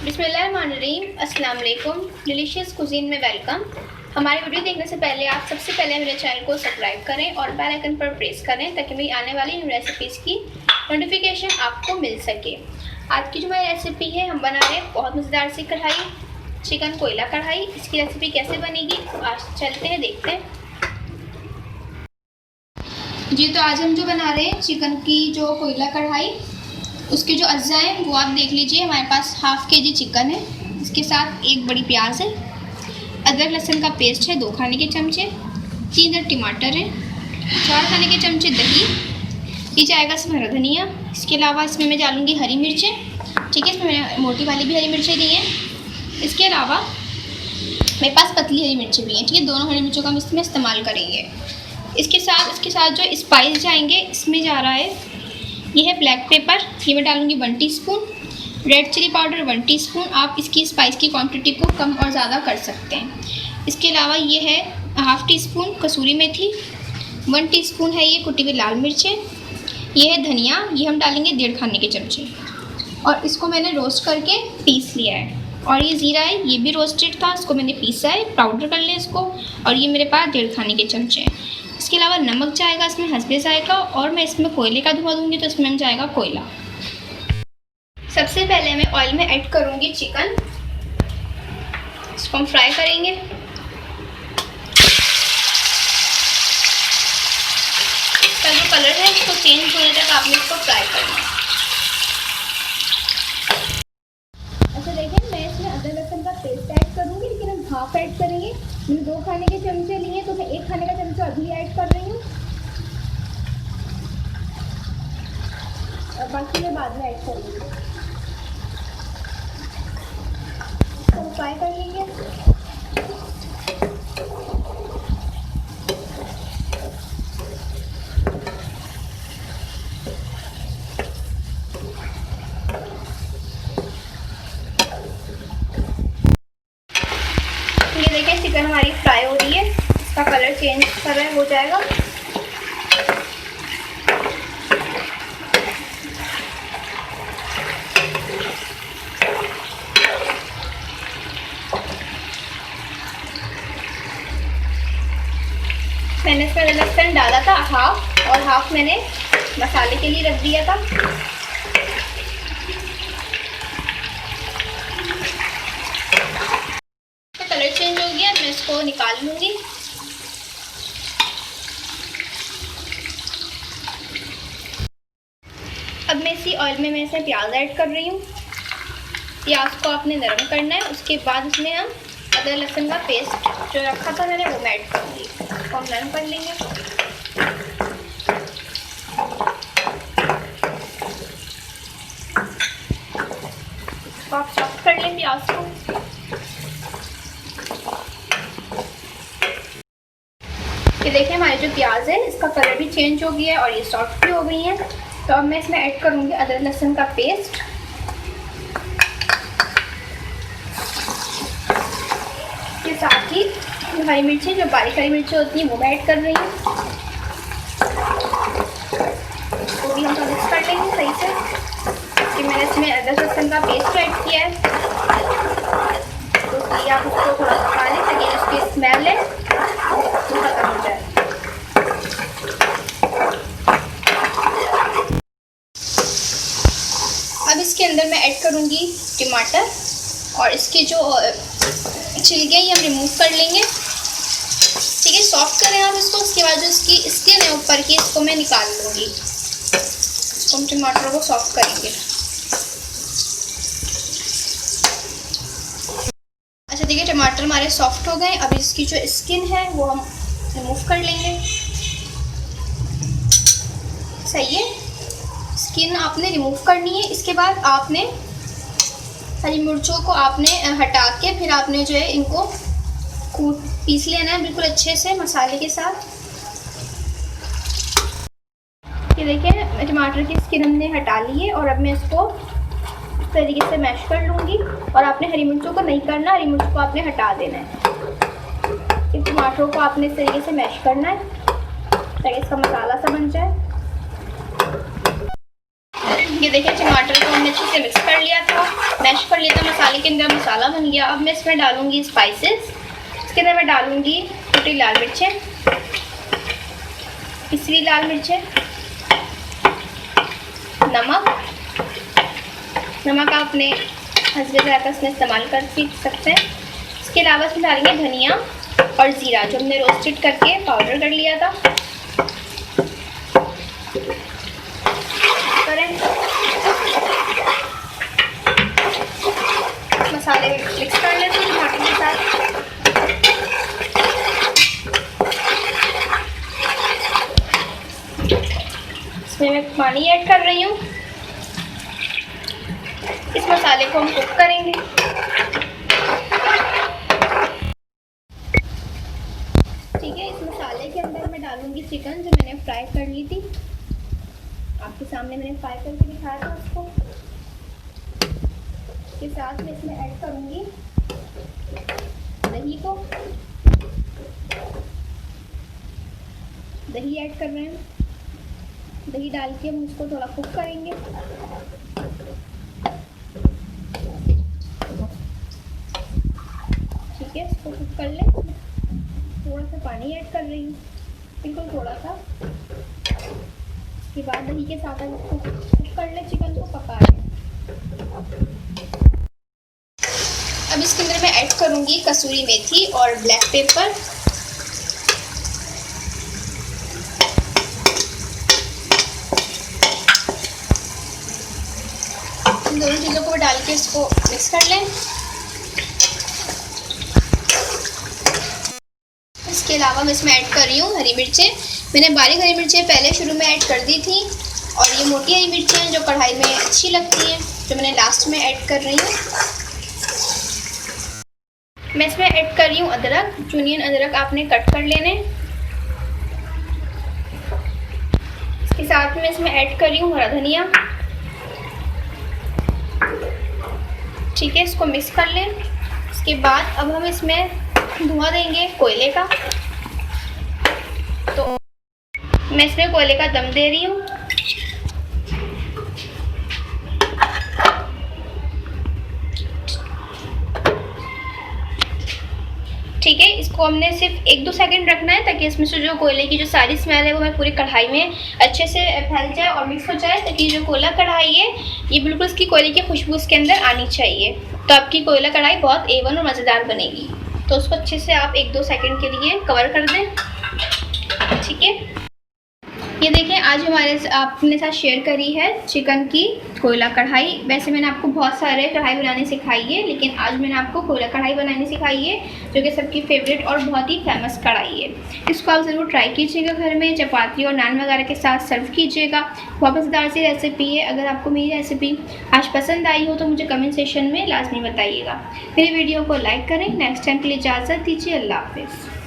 बिस्मिल्लाहिर्रहमानिर्रहीम, अस्सलाम वालेकुम। डिलीशियस कुजीन में वेलकम। हमारी वीडियो देखने से पहले आप सबसे पहले मेरे चैनल को सब्सक्राइब करें और बेल आइकन पर प्रेस करें ताकि मेरी आने वाली इन रेसिपीज़ की नोटिफिकेशन आपको मिल सके। आज की जो हमारी रेसिपी है, हम बना रहे हैं बहुत मज़ेदार सी कढ़ाई, चिकन कोयला कढ़ाई। इसकी रेसिपी कैसे बनेगी आज चलते हैं देखते हैं। जी तो आज हम जो बना रहे हैं चिकन की जो कोयला कढ़ाई, उसके जो अज्जा हैं वो आप देख लीजिए। हमारे पास हाफ़ केजी चिकन है, इसके साथ एक बड़ी प्याज है, अदरक लहसुन का पेस्ट है 2 खाने के चमचे, 3 टमाटर हैं, 4 खाने के चमचे दही, ये जाएगा इसमें हरा धनिया। इसके अलावा इसमें मैं डालूँगी हरी मिर्चें, ठीक है, इसमें मैंने मोटी वाली भी हरी मिर्चें दी हैं। इसके अलावा मेरे पास पतली हरी मिर्चें भी हैं, ठीक है, दोनों हरी मिर्चों का हम इसमें इस्तेमाल करेंगे। इसके साथ जो स्पाइस जाएंगे, इसमें जा रहा है, ये है ब्लैक पेपर, ये मैं डालूँगी 1 teaspoon, red chilli powder 1 teaspoon. आप इसकी स्पाइस की क्वांटिटी को कम और ज़्यादा कर सकते हैं। इसके अलावा ये है ½ टीस्पून कसूरी मेथी, 1 टीस्पून है ये कुटी हुई लाल मिर्चें, ये है धनिया, ये हम डालेंगे 1.5 खाने के चमचे, और इसको मैंने रोस्ट करके पीस लिया है। और ये ज़ीरा है, ये भी रोस्टेड था, इसको मैंने पीसा है, पाउडर कर लिया इसको, और ये मेरे पास 1.5 खाने के चमचे हैं। इसके अलावा नमक जाएगा इसमें हस्बे जाएगा, और मैं इसमें कोयले का धुआं दूँगी तो इसमें जाएगा कोयला। सबसे पहले मैं ऑयल में ऐड करूँगी चिकन, इसको हम फ्राई करेंगे। इसका जो कलर है इसको चेंज होने तक आपने इसको फ्राई करना है। अच्छा देखिए, मैं इसमें अदरक लहसुन का पेस्ट ऐड करूँगी, लेकिन हम हाफ ऐड करेंगे। मैंने 2 खाने के चमचे लिए तो मैं 1 खाने का चमचा अभी ऐड कर रही हूँ, और बाकी मैं बाद में ऐड करूँगी। इसको फ्राई कर लेंगे। ये देखिए चिकन हमारी फ्राई हो रही है, इसका कलर चेंज कर रहा है, हो जाएगा। मैंने इसमें लहसुन डाला था हाफ, और हाफ मैंने मसाले के लिए रख दिया था। कलर चेंज हो गया, मैं इसको निकाल लूँगी। अब मैं इसी ऑयल में मैं इसमें प्याज ऐड कर रही हूँ। प्याज को आपने नरम करना है, उसके बाद इसमें हम अदरक लहसुन का पेस्ट जो रखा था मैंने वो मैं ऐड करूँगी, इसको हम नरम कर लेंगे। इसको आप सॉफ्ट कर लें प्याज को। ये देखिए हमारी जो प्याज है इसका कलर भी चेंज हो गया है और ये सॉफ्ट भी हो गई है। तो अब मैं इसमें ऐड करूँगी अदरक लहसुन का पेस्ट, के साथ ही हरी मिर्ची, जो बारीक हरी मिर्ची होती हैं वो मैं ऐड कर रही हूँ। वो भी हम थोड़ा मिक्स कर लेंगे सही से, कि मैंने इसमें अदरक लहसुन का पेस्ट ऐड किया है, तो इसलिए आप उसको थोड़ा पका लें ताकि उसकी स्मेल है वो खत्म हो जाए। अब इसके अंदर मैं ऐड करूँगी टमाटर, और इसके जो छिलके ये हम रिमूव कर लेंगे, ठीक है, सॉफ्ट करें आप इसको। उसके बाद जो इसकी स्किन है ऊपर की, इसको मैं निकाल लूँगी। इसको हम टमाटरों को सॉफ्ट करेंगे। अच्छा देखिए, टमाटर हमारे सॉफ्ट हो गए। अब इसकी जो स्किन है वो हम रिमूव कर लेंगे। सही है, स्किन आपने रिमूव करनी है। इसके बाद आपने हरी मिर्चों को आपने हटा के फिर आपने जो है इनको पीस लेना है बिल्कुल अच्छे से मसाले के साथ। ये देखिए टमाटर की स्किन हमने हटा ली है, और अब मैं इसको इस तरीके से मैश कर लूँगी। और आपने हरी मिर्चों को नहीं करना, हरी मिर्च को आपने हटा देना है। इन टमाटरों को आपने इस तरीके से मैश करना है ताकि इसका मसाला सा बन जाए। ये देखिए टमाटर को हमने अच्छे से मिक्स कर लिया था, मैश कर लिया था मसाले के अंदर मसाला बन गया। अब मैं इसमें डालूंगी स्पाइसेस। इसके अंदर मैं डालूंगी छोटी लाल मिर्चें, पिसी लाल मिर्चें, नमक आप अपने हस्बे ज़ायक़ा इसमें इस्तेमाल कर सकते हैं। इसके अलावा इसमें डालेंगे धनिया और ज़ीरा जो हमने रोस्टेड करके पाउडर कर लिया था। मसाले मिक्स कर लेते हैं टमाटर के साथ। इसमें मैं पानी ऐड कर रही हूँ। इस मसाले को हम कुक करेंगे। ठीक है, इस मसाले के अंदर मैं डालूंगी चिकन जो मैंने फ्राई कर ली थी। आपके सामने मैंने फ्राई करके दिखाया था उसको। के साथ मैं इसमें ऐड करूंगी दही को। दही ऐड कर रहे हैं। दही डाल के हम उसको थोड़ा कुक करेंगे। ठीक है, इसको कुक कर लें। थोड़ा सा पानी ऐड कर रही हूँ, बिल्कुल थोड़ा सा। इसके बाद दही के साथ हम उसको कुक कर लें, चिकन को पका लें। अब इसके अंदर मैं ऐड करूंगी कसूरी मेथी और ब्लैक पेपर। इन दोनों चीज़ों को डाल के इसको मिक्स कर लें। इसके अलावा मैं इसमें ऐड कर रही हूँ हरी मिर्चें। मैंने बारीक हरी मिर्चें पहले शुरू में ऐड कर दी थी, और ये मोटी हरी मिर्चें हैं जो कढ़ाई में अच्छी लगती हैं, जो मैंने लास्ट में ऐड कर रही हूँ। मैं इसमें ऐड कर रही हूँ अदरक। जूनियन अदरक आपने कट कर लेने। इसके साथ में इसमें ऐड कर रही हूँ हरा धनिया। ठीक है, इसको मिक्स कर लें। इसके बाद अब हम इसमें धुआं देंगे कोयले का। तो मैं इसमें कोयले का दम दे रही हूँ। ठीक है, इसको हमने सिर्फ 1-2 सेकंड रखना है ताकि इसमें से जो कोयले की जो सारी स्मेल है वो मैं पूरी कढ़ाई में अच्छे से फैल जाए और मिक्स हो जाए, ताकि जो कोयला कढ़ाई है ये बिल्कुल इसकी कोयले की खुशबू इसके अंदर आनी चाहिए। तो आपकी कोयला कढ़ाई बहुत A1 और मज़ेदार बनेगी। तो उसको अच्छे से आप 1-2 सेकंड के लिए कवर कर दें। ठीक है, ये देखें, आज हमारे आपने साथ शेयर करी है चिकन की कोयला कढ़ाई। वैसे मैंने आपको बहुत सारे कढ़ाई बनाने सिखाई है, लेकिन आज मैंने आपको कोयला कढ़ाई बनानी सिखाई है, जो कि सबकी फेवरेट और बहुत ही फेमस कढ़ाई है। इसको आप ज़रूर ट्राई कीजिएगा घर में, चपाती और नान वगैरह के साथ सर्व कीजिएगा। बहुत मज़ेदार सी रेसिपी है। अगर आपको मेरी रेसिपी आज पसंद आई हो तो मुझे कमेंट सेक्शन में लाजमी बताइएगा। मेरी वीडियो को लाइक करें। नेक्स्ट टाइम के लिए इजाज़त दीजिए। अल्लाह हाफिज़।